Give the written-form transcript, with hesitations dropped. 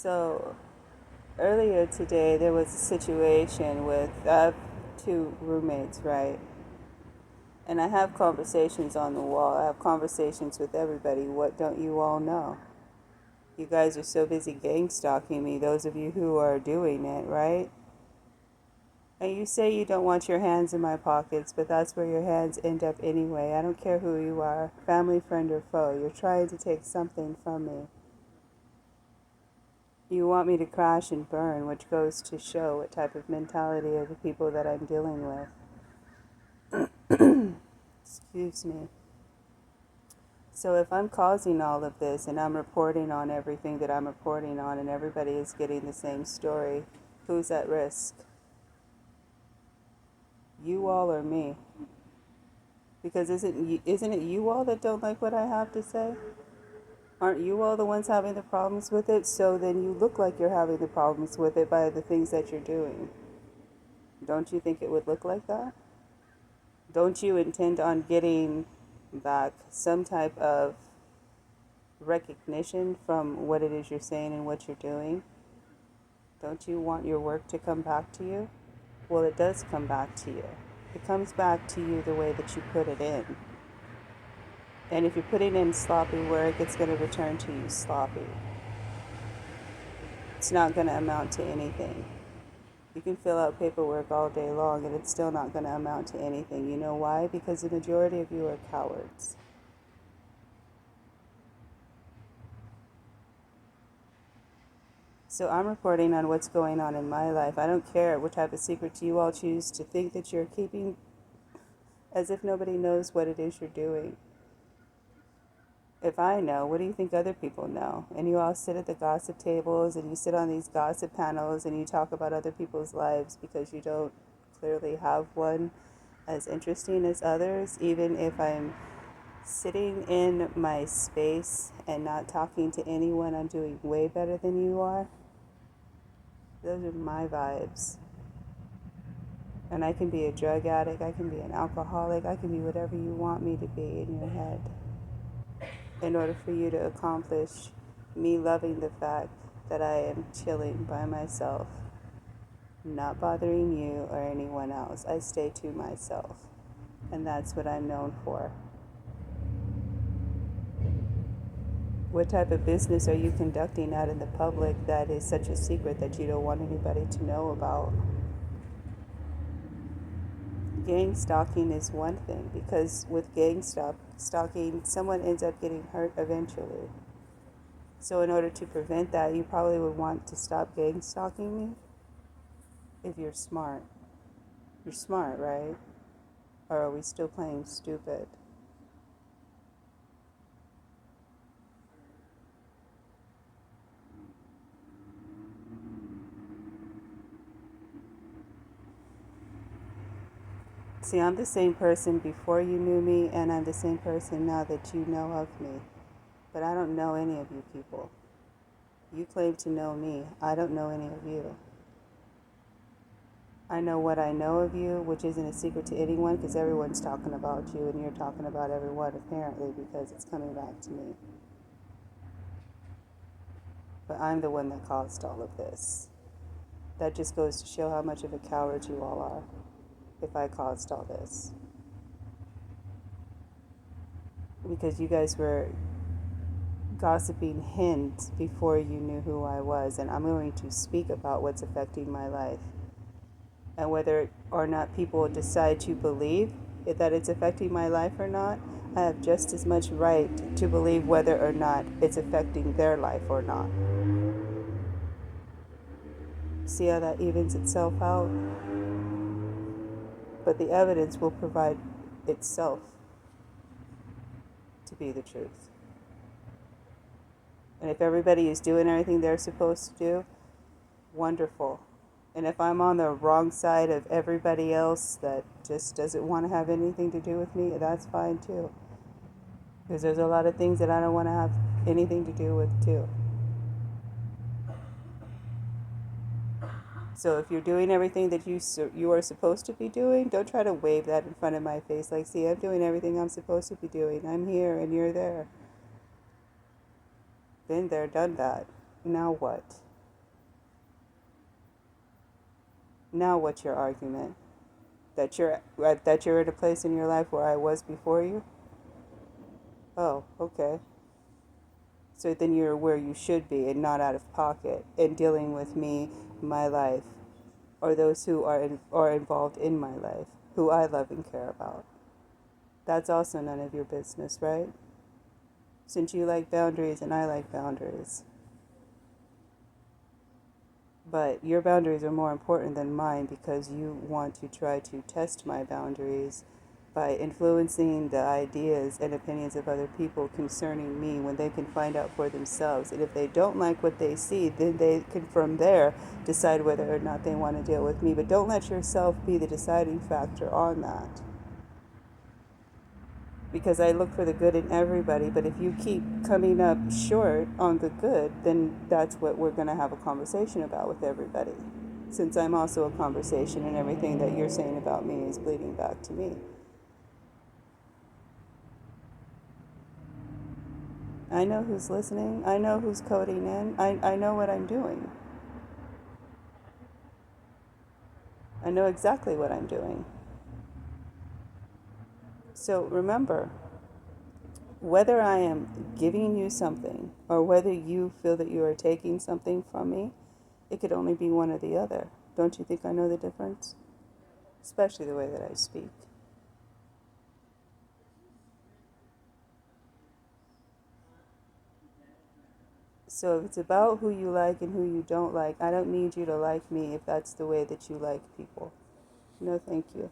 So earlier today, there was a situation with two roommates, right? And I have conversations on the wall. I have conversations with everybody. What don't you all know? You guys are so busy gang stalking me, those of you who are doing it, right? And you say you don't want your hands in my pockets, but that's where your hands end up anyway. I don't care who you are, family, friend, or foe. You're trying to take something from me. You want me to crash and burn, which goes to show what type of mentality of the people that I'm dealing with. Excuse me. So if I'm causing all of this and I'm reporting on everything that I'm reporting on and everybody is getting the same story, who's at risk? You all or me? Because isn't it you all that don't like what I have to say? Aren't you all the ones having the problems with it? So then you look like you're having the problems with it by the things that you're doing. Don't you think it would look like that? Don't you intend on getting back some type of recognition from what it is you're saying and what you're doing? Don't you want your work to come back to you? Well, it does come back to you. It comes back to you the way that you put it in. And if you're putting in sloppy work, it's going to return to you sloppy. It's not going to amount to anything. You can fill out paperwork all day long and it's still not going to amount to anything. You know why? Because the majority of you are cowards. So I'm reporting on what's going on in my life. I don't care what type of secrets you all choose to think that you're keeping, as if nobody knows what it is you're doing. If I know, what do you think other people know? And you all sit at the gossip tables and you sit on these gossip panels and you talk about other people's lives because you don't clearly have one as interesting as others, even if I'm sitting in my space and not talking to anyone. I'm doing way better than you are. Those are my vibes. And I can be a drug addict, I can be an alcoholic, I can be whatever you want me to be in your head. In order for you to accomplish me loving the fact that I am chilling by myself, not bothering you or anyone else. I stay to myself. And that's what I'm known for. What type of business are you conducting out in the public that is such a secret that you don't want anybody to know about? Gang stalking is one thing, because with gang stalking, someone ends up getting hurt eventually. So in order to prevent that, you probably would want to stop gang stalking me if you're smart. You're smart, right? Or are we still playing stupid? See, I'm the same person before you knew me, and I'm the same person now that you know of me. But I don't know any of you people. You claim to know me. I don't know any of you. I know what I know of you, which isn't a secret to anyone because everyone's talking about you and you're talking about everyone apparently because it's coming back to me. But I'm the one that caused all of this. That just goes to show how much of a coward you all are if I caused all this. Because you guys were gossiping hints before you knew who I was, and I'm going to speak about what's affecting my life. And whether or not people decide to believe that it's affecting my life or not, I have just as much right to believe whether or not it's affecting their life or not. See how that evens itself out? But the evidence will provide itself to be the truth. And if everybody is doing everything they're supposed to do, wonderful. And if I'm on the wrong side of everybody else that just doesn't want to have anything to do with me, that's fine too. Because there's a lot of things that I don't want to have anything to do with too. So if you're doing everything that you are supposed to be doing, don't try to wave that in front of my face like, see, I'm doing everything I'm supposed to be doing. I'm here and you're there. Been there, done that. Now what? Now what's your argument? That you're at a place in your life where I was before you? Oh, okay. So then you're where you should be and not out of pocket and dealing with me, my life, or those who are involved in my life, who I love and care about. That's also none of your business, right? Since you like boundaries and I like boundaries. But your boundaries are more important than mine because you want to try to test my boundaries by influencing the ideas and opinions of other people concerning me when they can find out for themselves. And if they don't like what they see, then they can from there decide whether or not they want to deal with me. But don't let yourself be the deciding factor on that. Because I look for the good in everybody, but if you keep coming up short on the good, then that's what we're going to have a conversation about with everybody. Since I'm also a conversation and everything that you're saying about me is bleeding back to me. I know who's listening. I know who's coding in. I know what I'm doing. I know exactly what I'm doing. So remember, whether I am giving you something or whether you feel that you are taking something from me, it could only be one or the other. Don't you think I know the difference? Especially the way that I speak. So if it's about who you like and who you don't like, I don't need you to like me if that's the way that you like people. No, thank you.